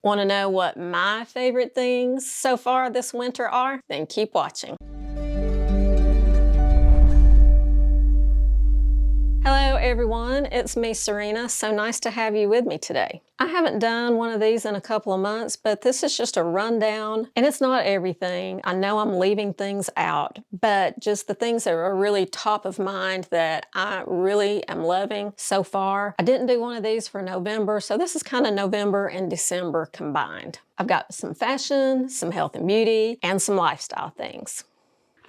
Want to know what my favorite things so far this winter are? Then keep watching. Hello everyone, it's me Serena. So nice to have you with me today. I haven't done one of these in a couple of months, but this is just a rundown, and it's not everything. I know I'm leaving things out, but just the things that are really top of mind that I really am loving so far. I didn't do one of these for November, so this is kind of November and December combined. I've got some fashion, some health and beauty, and some lifestyle things.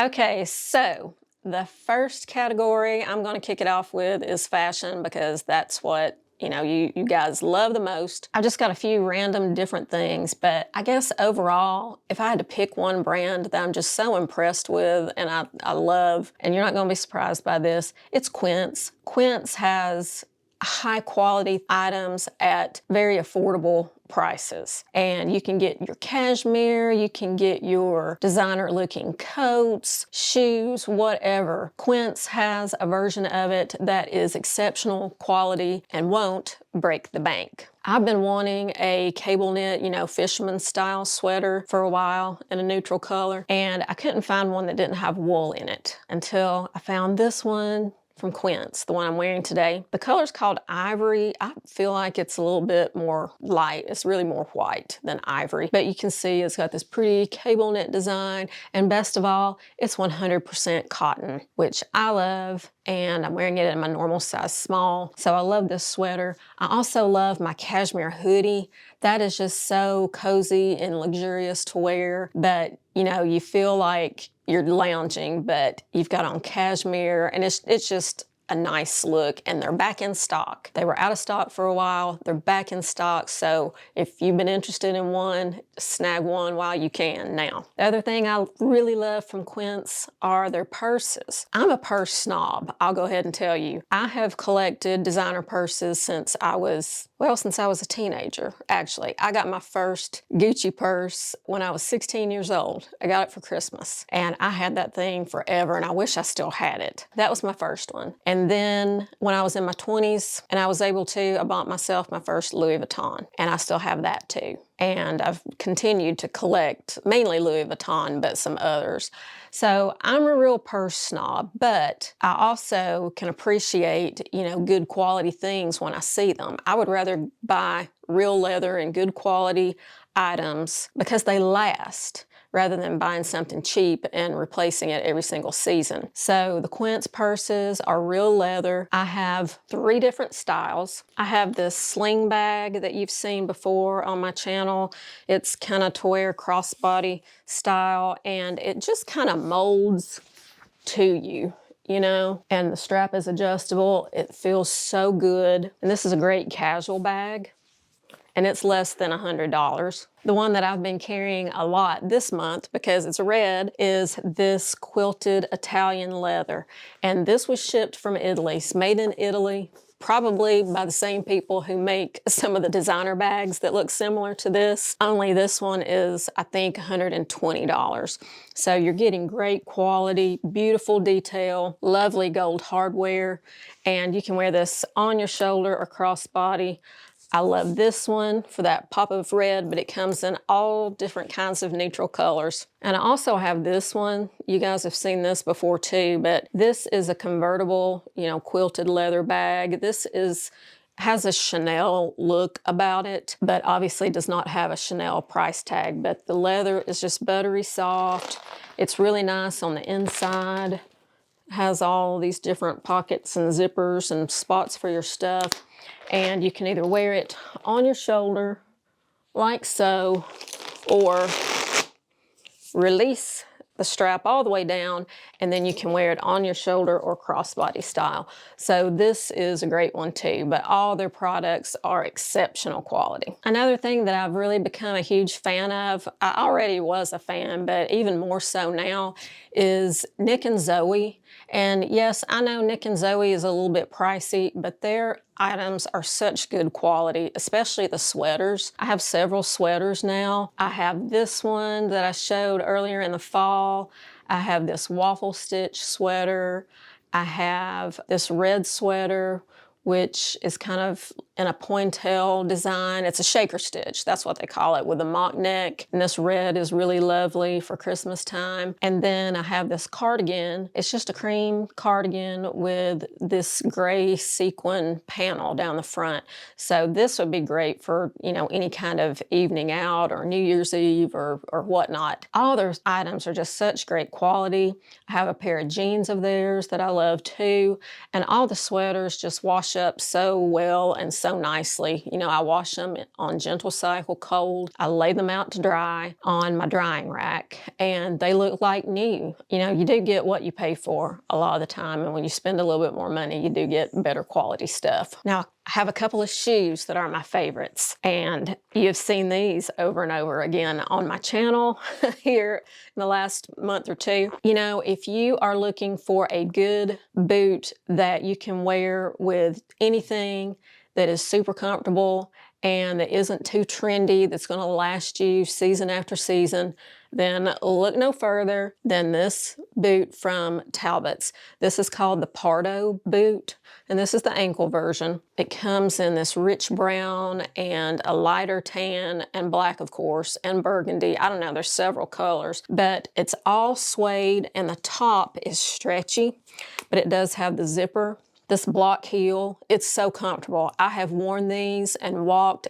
Okay, so the first category I'm going to kick it off with is fashion, because that's what you guys love the most. I've just got a few random different things, but I guess overall, if I had to pick one brand that I'm just so impressed with and I love, and you're not going to be surprised by this, it's Quint's. Quint's has high quality items at very affordable prices. And you can get your cashmere, you can get your designer looking coats, shoes, whatever. Quint's has a version of it that is exceptional quality and won't break the bank. I've been wanting a cable knit, fisherman style sweater for a while in a neutral color, and I couldn't find one that didn't have wool in it until I found this one from Quint's, the one I'm wearing today. The color's called Ivory. I feel like it's a little bit more light. It's really more white than ivory, but you can see it's got this pretty cable knit design, and best of all, it's 100% cotton, which I love, and I'm wearing it in my normal size small, so I love this sweater. I also love my Cashmere hoodie. That is just so cozy and luxurious to wear, but you feel like you're lounging, but you've got on cashmere, and it's just a nice look, and they're back in stock. They were out of stock for a while. They're back in stock, so if you've been interested in one, snag one while you can now. The other thing I really love from Quint's are their purses. I'm a purse snob, I'll go ahead and tell you. I have collected designer purses since I was a teenager, actually. I got my first Gucci purse when I was 16 years old. I got it for Christmas, and I had that thing forever, and I wish I still had it. That was my first one. And then when I was in my 20s and I was able to, I bought myself my first Louis Vuitton, and I still have that too. And I've continued to collect mainly Louis Vuitton, but some others. So I'm a real purse snob, but I also can appreciate, good quality things when I see them. I would rather buy real leather and good quality items because they last, rather than buying something cheap and replacing it every single season. So the Quint's purses are real leather. I have 3 different styles. I have this sling bag that you've seen before on my channel. It's kind of to wear crossbody style, and it just kind of molds to you. And the strap is adjustable. It feels so good. And this is a great casual bag, and it's less than $100. The one that I've been carrying a lot this month, because it's red, is this quilted Italian leather. And this was shipped from Italy. It's made in Italy, probably by the same people who make some of the designer bags that look similar to this. Only this one is, I think, $120. So you're getting great quality, beautiful detail, lovely gold hardware, and you can wear this on your shoulder or crossbody. I love this one for that pop of red, but it comes in all different kinds of neutral colors. And I also have this one. You guys have seen this before too, but this is a convertible, quilted leather bag. This has a Chanel look about it, but obviously does not have a Chanel price tag. But the leather is just buttery soft. It's really nice on the inside. It has all these different pockets and zippers and spots for your stuff. And you can either wear it on your shoulder, like so, or release the strap all the way down, and then you can wear it on your shoulder or crossbody style. So this is a great one too, but all their products are exceptional quality. Another thing that I've really become a huge fan of, I already was a fan, but even more so now, is Nic and Zoe. And yes, I know Nic and Zoe is a little bit pricey, but their items are such good quality, especially the sweaters. I have several sweaters now. I have this one that I showed earlier in the fall. I have this waffle stitch sweater. I have this red sweater, which is kind of in a pointelle design. It's a shaker stitch, that's what they call it, with a mock neck. And this red is really lovely for Christmas time. And then I have this cardigan. It's just a cream cardigan with this gray sequin panel down the front. So this would be great for, you know, any kind of evening out or New Year's Eve or whatnot. All those items are just such great quality. I have a pair of jeans of theirs that I love too. And all the sweaters just wash up so well and so nicely. You know, I wash them on gentle cycle cold. I lay them out to dry on my drying rack and they look like new. You know, you do get what you pay for a lot of the time. And when you spend a little bit more money, you do get better quality stuff. Now, I have a couple of shoes that are my favorites, and you've seen these over and over again on my channel here in the last month or two. You know, if you are looking for a good boot that you can wear with anything, that is super comfortable and that isn't too trendy, that's going to last you season after season, then look no further than this boot from Talbot's. This is called the Pardo boot, and this is the ankle version. It comes in this rich brown and a lighter tan and black, of course, and burgundy. I don't know, there's several colors, but it's all suede and the top is stretchy, but it does have the zipper. This block heel, it's so comfortable. I have worn these and walked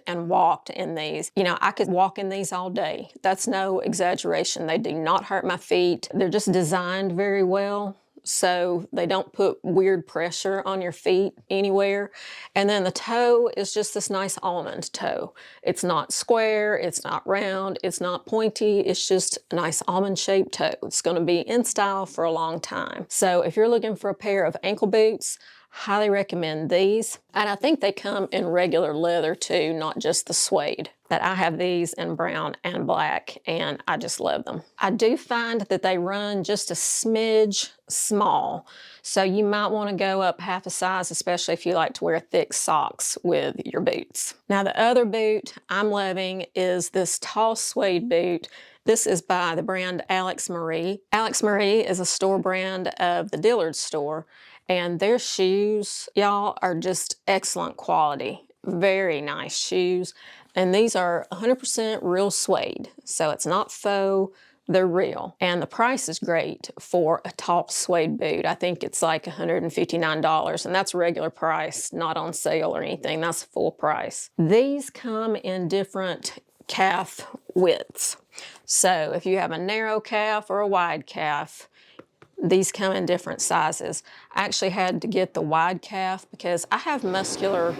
in these. You know, I could walk in these all day. That's no exaggeration. They do not hurt my feet. They're just designed very well, so they don't put weird pressure on your feet anywhere. And then the toe is just this nice almond toe. It's not square, it's not round, it's not pointy, it's just a nice almond-shaped toe. It's gonna be in style for a long time. So if you're looking for a pair of ankle boots, highly recommend these. And I think they come in regular leather too, not just the suede. But I have these in brown and black, and I just love them. I do find that they run just a smidge small, so you might want to go up half a size, especially if you like to wear thick socks with your boots. Now the other boot I'm loving is this tall suede boot. This is by the brand Alex Marie. Alex Marie is a store brand of the Dillard's store, and their shoes, y'all, are just excellent quality. Very nice shoes. And these are 100% real suede. So it's not faux, they're real. And the price is great for a tall suede boot. I think it's like $159, and that's regular price, not on sale or anything. That's full price. These come in different calf widths. So if you have a narrow calf or a wide calf, these come in different sizes. I actually had to get the wide calf because I have muscular,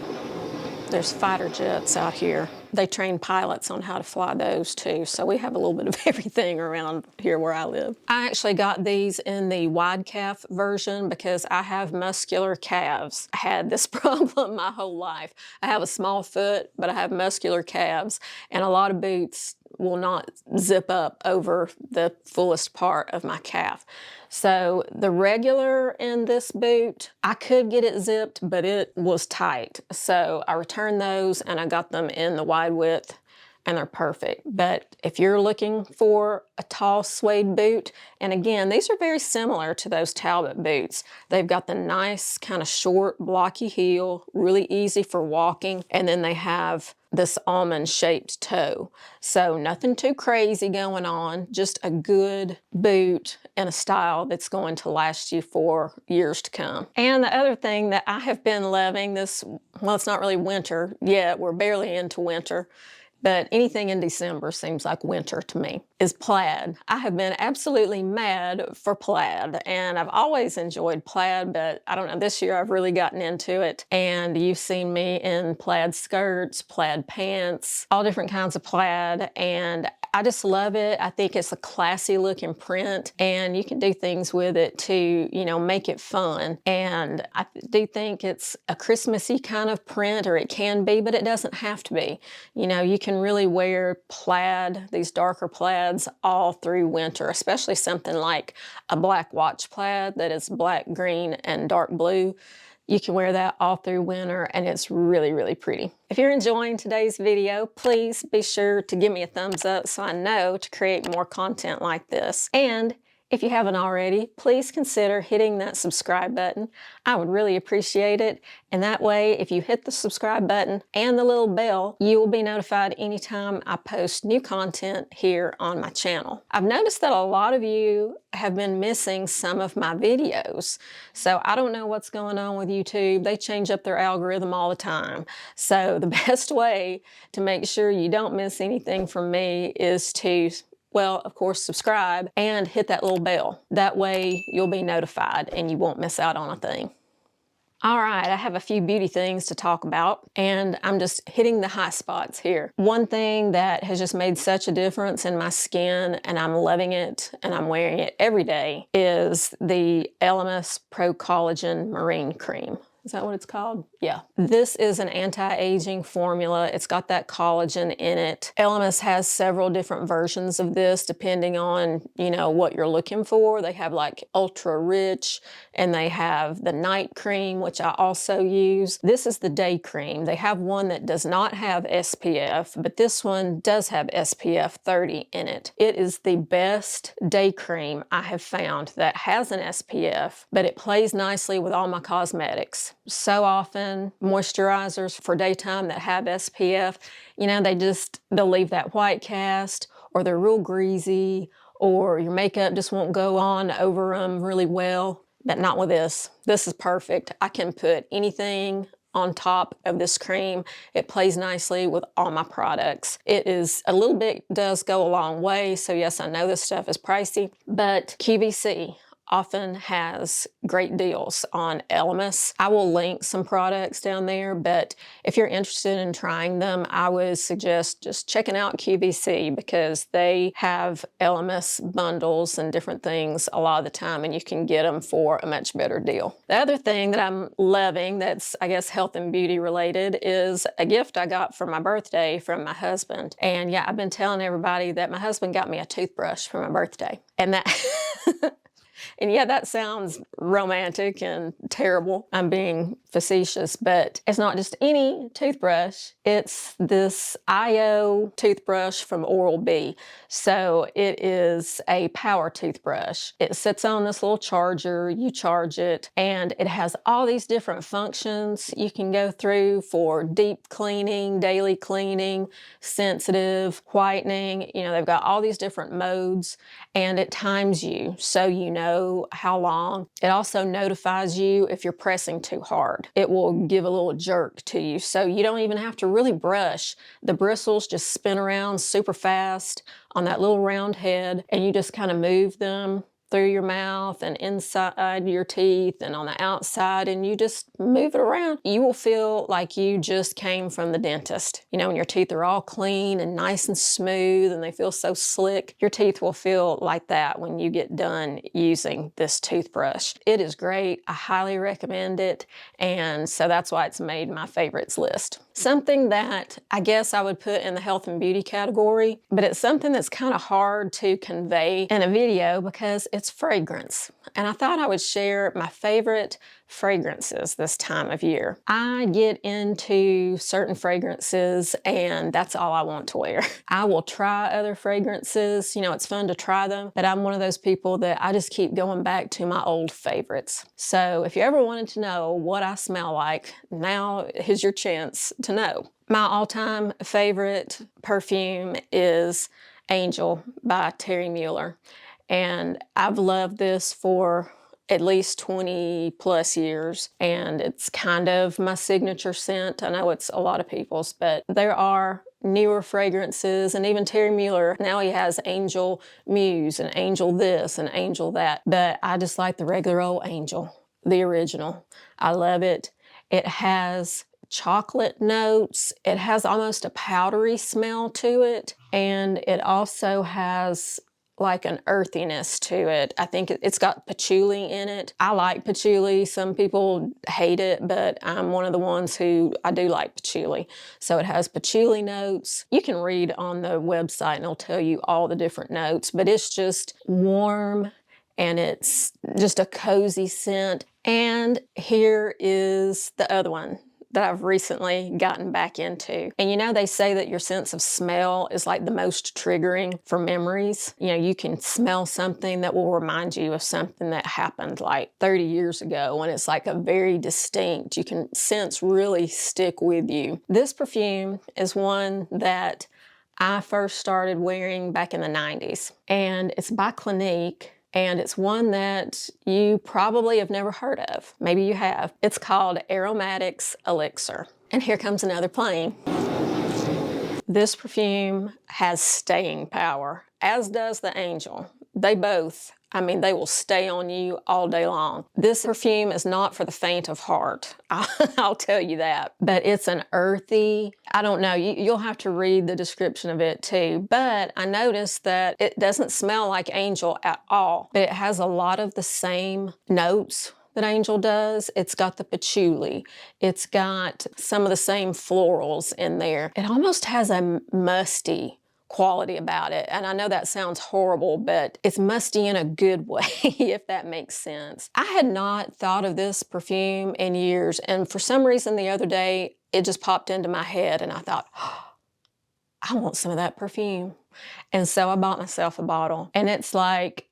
there's fighter jets out here. They train pilots on how to fly those too, so we have a little bit of everything around here where I live. I actually got these in the wide calf version because I have muscular calves. I had this problem my whole life. I have a small foot, but I have muscular calves, and a lot of boots will not zip up over the fullest part of my calf. So the regular in this boot, I could get it zipped, but it was tight. So I returned those and I got them in the wide width, and they're perfect. But if you're looking for a tall suede boot, and again, these are very similar to those Talbot boots. They've got the nice kind of short blocky heel, really easy for walking, and then they have this almond-shaped toe. So nothing too crazy going on, just a good boot and a style that's going to last you for years to come. And the other thing that I have been loving this, well, it's not really winter yet, we're barely into winter, but anything in December seems like winter to me, is plaid. I have been absolutely mad for plaid, and I've always enjoyed plaid, but I don't know, this year I've really gotten into it. And you've seen me in plaid skirts, plaid pants, all different kinds of plaid, and I just love it. I think it's a classy looking print, and you can do things with it to, you know, make it fun. And I do think it's a Christmassy kind of print, or it can be, but it doesn't have to be. You know, you can really wear plaid, these darker plaids, all through winter, especially something like a black watch plaid that is black, green, and dark blue. You can wear that all through winter, and it's really, really pretty. If you're enjoying today's video, please be sure to give me a thumbs up so I know to create more content like this. And If you haven't already, please consider hitting that subscribe button. I would really appreciate it. And that way, if you hit the subscribe button and the little bell, you will be notified anytime I post new content here on my channel. I've noticed that a lot of you have been missing some of my videos. So I don't know what's going on with YouTube. They change up their algorithm all the time. So the best way to make sure you don't miss anything from me is to, well, of course, subscribe and hit that little bell. That way you'll be notified and you won't miss out on a thing. All right, I have a few beauty things to talk about, and I'm just hitting the high spots here. One thing that has just made such a difference in my skin, and I'm loving it, and I'm wearing it every day, is the Lioness Pro Collagen Marine Cream. Is that what it's called? Yeah. This is an anti-aging formula. It's got that collagen in it. Lioness has several different versions of this depending on, what you're looking for. They have like ultra rich, and they have the night cream, which I also use. This is the day cream. They have one that does not have SPF, but this one does have SPF 30 in it. It is the best day cream I have found that has an SPF, but it plays nicely with all my cosmetics. So often moisturizers for daytime that have SPF, they'll leave that white cast, or they're real greasy, or your makeup just won't go on over them really well. But not with this. This is perfect. I can put anything on top of this cream. It plays nicely with all my products. It is a little bit, does go a long way. So yes, I know this stuff is pricey, but QVC often has great deals on Lioness. I will link some products down there, but if you're interested in trying them, I would suggest just checking out QVC because they have Lioness bundles and different things a lot of the time, and you can get them for a much better deal. The other thing that I'm loving that's, I guess, health and beauty related is a gift I got for my birthday from my husband. And yeah, I've been telling everybody that my husband got me a toothbrush for my birthday. And that... And yeah, that sounds romantic and terrible. I'm being facetious, but it's not just any toothbrush. It's this IO toothbrush from Oral-B. So it is a power toothbrush. It sits on this little charger, you charge it, and it has all these different functions you can go through for deep cleaning, daily cleaning, sensitive, whitening. They've got all these different modes, and it times you so you know how long. It also notifies you if you're pressing too hard. It will give a little jerk to you, so you don't even have to really brush. The bristles just spin around super fast on that little round head, and you just kind of move them through your mouth and inside your teeth and on the outside, and you just move it around. You will feel like you just came from the dentist. When your teeth are all clean and nice and smooth and they feel so slick, your teeth will feel like that when you get done using this toothbrush. It is great. I highly recommend it, and so that's why it's made my favorites list. Something that I guess I would put in the health and beauty category, but it's something that's kind of hard to convey in a video because it's fragrance. And I thought I would share my favorite fragrances this time of year. I get into certain fragrances and that's all I want to wear. I will try other fragrances, it's fun to try them, but I'm one of those people that I just keep going back to my old favorites. So if you ever wanted to know what I smell like, now is your chance to know. My all-time favorite perfume is Angel by Terry Mueller. And I've loved this for at least 20 plus years, and it's kind of my signature scent. I know it's a lot of people's, but there are newer fragrances, and even Terry Mueller, now he has Angel Muse and Angel this and Angel that, but I just like the regular old Angel, the original. I love it. It has chocolate notes. It has almost a powdery smell to it, and it also has like an earthiness to it. I think it's got patchouli in it. I like patchouli. Some people hate it, but I'm one of the ones who I do like patchouli. So it has patchouli notes. You can read on the website and it'll tell you all the different notes, but it's just warm and it's just a cozy scent. And here is the other one that I've recently gotten back into. And you know, they say that your sense of smell is like the most triggering for memories. You know, you can smell something that will remind you of something that happened like 30 years ago, and it's like a very distinct, you can sense really stick with you. This perfume is one that I first started wearing back in the 90s, and it's by Clinique. And it's one that you probably have never heard of. Maybe you have. It's called Aromatics Elixir. And here comes another plane. This perfume has staying power, as does the Angel. They both, I mean, they will stay on you all day long. This perfume is not for the faint of heart. I'll tell you that. But it's an earthy, I don't know, you'll have to read the description of it too. But I noticed that it doesn't smell like Angel at all. But it has a lot of the same notes that Angel does. It's got the patchouli. It's got some of the same florals in there. It almost has a musty quality about it. And I know that sounds horrible, but it's musty in a good way, if that makes sense. I had not thought of this perfume in years, and for some reason the other day, it just popped into my head, and I thought, oh, I want some of that perfume. And so I bought myself a bottle, and it's like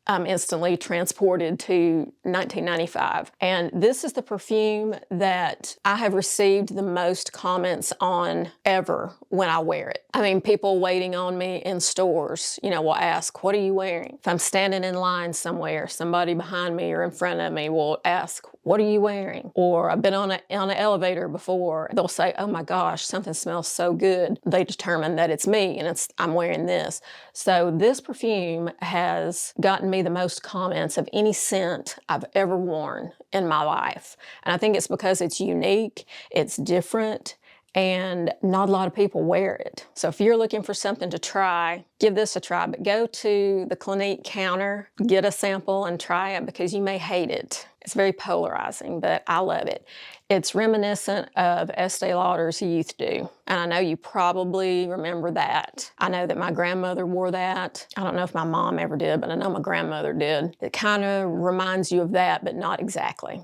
I'm instantly transported to 1995. And this is the perfume that I have received the most comments on ever when I wear it. I mean, people waiting on me in stores, you know, will ask, what are you wearing? If I'm standing in line somewhere, somebody behind me or in front of me will ask, what are you wearing? Or I've been on an elevator before. They'll say, oh my gosh, something smells so good. They determine that it's me and I'm wearing this. So this perfume has gotten me the most comments of any scent I've ever worn in my life. And I think it's because it's unique, it's different, and not a lot of people wear it. So if you're looking for something to try, give this a try. But go to the Clinique counter, get a sample and try it, because you may hate it. It's very polarizing, but I love it. It's reminiscent of Estee Lauder's Youth Dew. And I know you probably remember that. I know that my grandmother wore that. I don't know if my mom ever did, but I know my grandmother did. It kind of reminds you of that, but not exactly.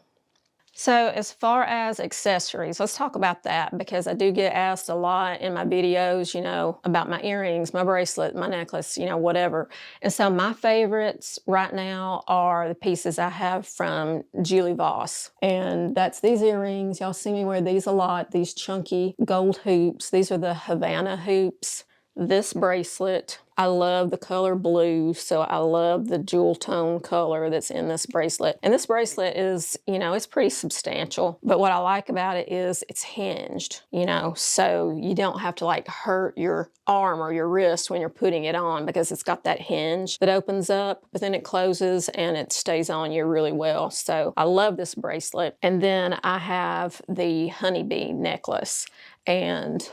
So as far as accessories, let's talk about that, because I do get asked a lot in my videos, you know, about my earrings, my bracelet, my necklace, you know, whatever. And so my favorites right now are the pieces I have from Julie Voss. And that's these earrings. Y'all see me wear these a lot, these chunky gold hoops. These are the Havana hoops. This bracelet, I love the color blue, so I love the jewel tone color that's in this bracelet. And this bracelet is, you know, it's pretty substantial, but what I like about it is it's hinged, you know, so you don't have to like hurt your arm or your wrist when you're putting it on, because it's got that hinge that opens up, but then it closes and it stays on you really well. So I love this bracelet. And then I have the honeybee necklace, and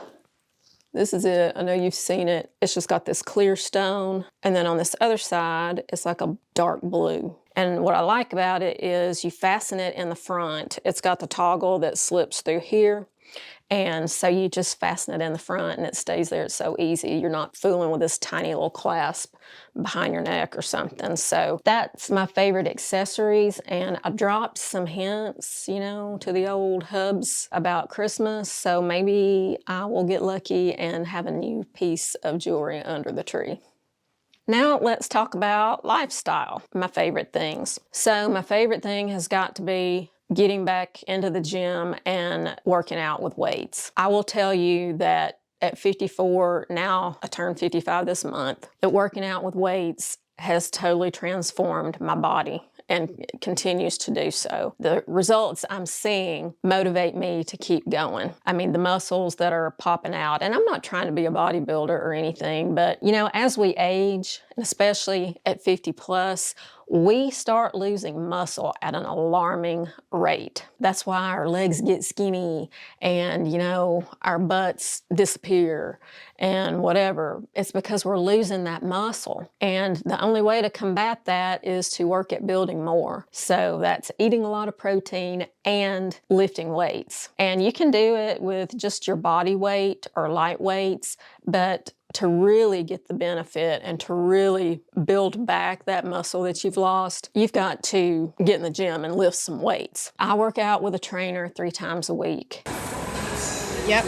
this is it. I know you've seen it. It's just got this clear stone. And then on this other side, it's like a dark blue. And what I like about it is you fasten it in the front. It's got the toggle that slips through here. And so you just fasten it in the front and it stays there. It's so easy. You're not fooling with this tiny little clasp behind your neck or something. So that's my favorite accessories. And I dropped some hints, you know, to the old hubs about Christmas. So maybe I will get lucky and have a new piece of jewelry under the tree. Now let's talk about lifestyle, my favorite things. So my favorite thing has got to be getting back into the gym and working out with weights. I will tell you that at 54, now I turned 55 this month, that working out with weights has totally transformed my body and continues to do so. The results I'm seeing motivate me to keep going. I mean, the muscles that are popping out, and I'm not trying to be a bodybuilder or anything, but you know, as we age, and especially at 50 plus, we start losing muscle at an alarming rate. That's why our legs get skinny and, you know, our butts disappear and whatever. It's because we're losing that muscle. And the only way to combat that is to work at building more. So that's eating a lot of protein and lifting weights. And you can do it with just your body weight or light weights, but to really get the benefit and to really build back that muscle that you've lost, you've got to get in the gym and lift some weights. I work out with a trainer 3 times a week. Yep.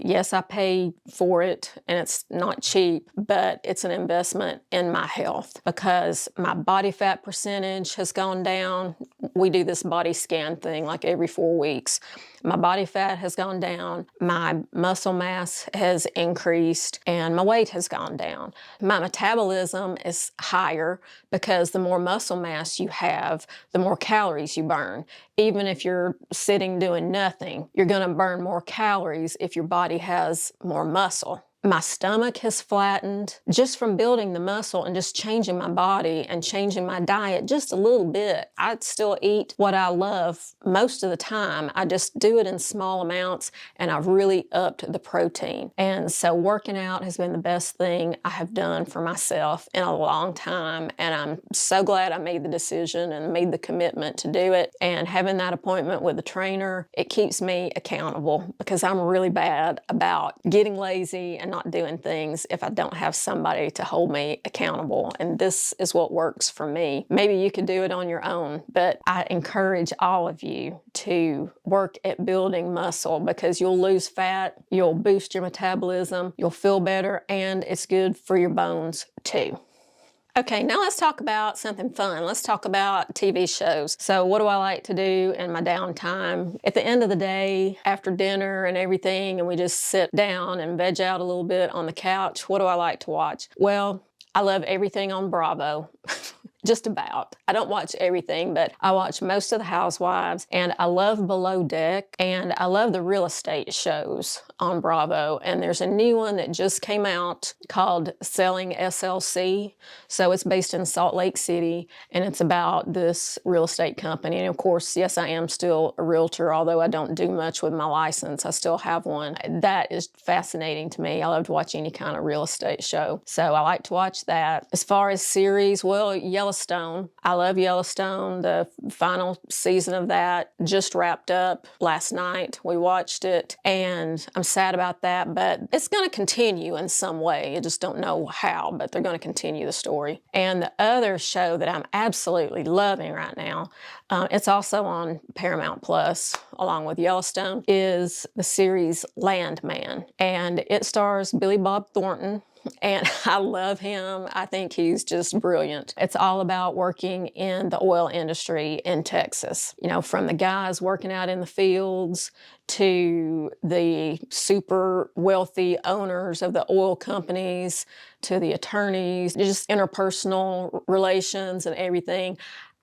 Yes, I pay for it, and it's not cheap, but it's an investment in my health because my body fat percentage has gone down. We do this body scan thing like every 4 weeks. My body fat has gone down, my muscle mass has increased, and my weight has gone down. My metabolism is higher because the more muscle mass you have, the more calories you burn. Even if you're sitting doing nothing, you're gonna burn more calories if your body has more muscle. My stomach has flattened just from building the muscle and just changing my body and changing my diet just a little bit. I still eat what I love most of the time. I just do it in small amounts, and I've really upped the protein. And so working out has been the best thing I have done for myself in a long time, and I'm so glad I made the decision and made the commitment to do it. And having that appointment with a trainer, it keeps me accountable because I'm really bad about getting lazy and not doing things if I don't have somebody to hold me accountable. And this is what works for me. Maybe you could do it on your own, but I encourage all of you to work at building muscle because you'll lose fat, you'll boost your metabolism, you'll feel better, and it's good for your bones too. Okay, now let's talk about something fun. Let's talk about TV shows. So what do I like to do in my downtime? At the end of the day, after dinner and everything, and we just sit down and veg out a little bit on the couch, what do I like to watch? Well, I love everything on Bravo. Just about. I don't watch everything, but I watch most of the Housewives, and I love Below Deck, and I love the real estate shows on Bravo. And there's a new one that just came out called Selling SLC. So it's based in Salt Lake City, and it's about this real estate company. And of course, yes, I am still a realtor, although I don't do much with my license. I still have one. That is fascinating to me. I love to watch any kind of real estate show. So I like to watch that. As far as series, well, Yellowstone. I love Yellowstone. The final season of that just wrapped up last night. We watched it, and I'm sad about that, but it's going to continue in some way. I just don't know how, but they're going to continue the story. And the other show that I'm absolutely loving right now, it's also on Paramount Plus, along with Yellowstone, is the series Landman. And it stars Billy Bob Thornton, and I love him. I think he's just brilliant. It's all about working in the oil industry in Texas. You know, from the guys working out in the fields to the super wealthy owners of the oil companies to the attorneys, just interpersonal relations and everything.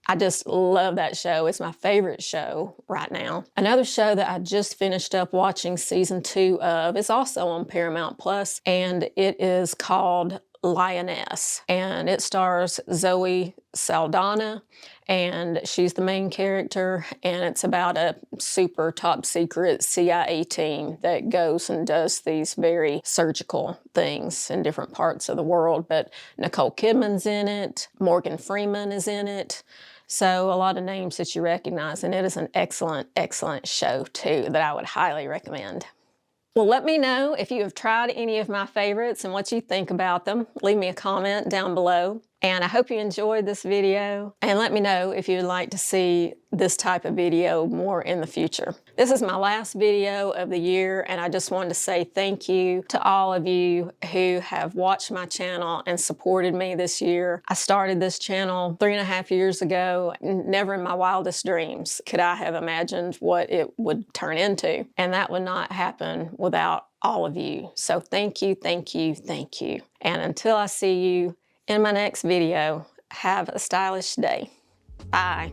I just love that show. It's my favorite show right now. Another show that I just finished up watching season 2 of is also on Paramount Plus, and it is called Lioness. And it stars Zoe Saldana, and she's the main character, and it's about a super top secret CIA team that goes and does these very surgical things in different parts of the world. But Nicole Kidman's in it, Morgan Freeman is in it. So a lot of names that you recognize, and it is an excellent, excellent show too that I would highly recommend. Well, let me know if you have tried any of my favorites and what you think about them. Leave me a comment down below. And I hope you enjoyed this video, and let me know if you'd like to see this type of video more in the future. This is my last video of the year, and I just wanted to say thank you to all of you who have watched my channel and supported me this year. I started this channel 3.5 years ago. Never in my wildest dreams could I have imagined what it would turn into, and that would not happen without all of you. So thank you, thank you, thank you. And until I see you in my next video, have a stylish day. Bye.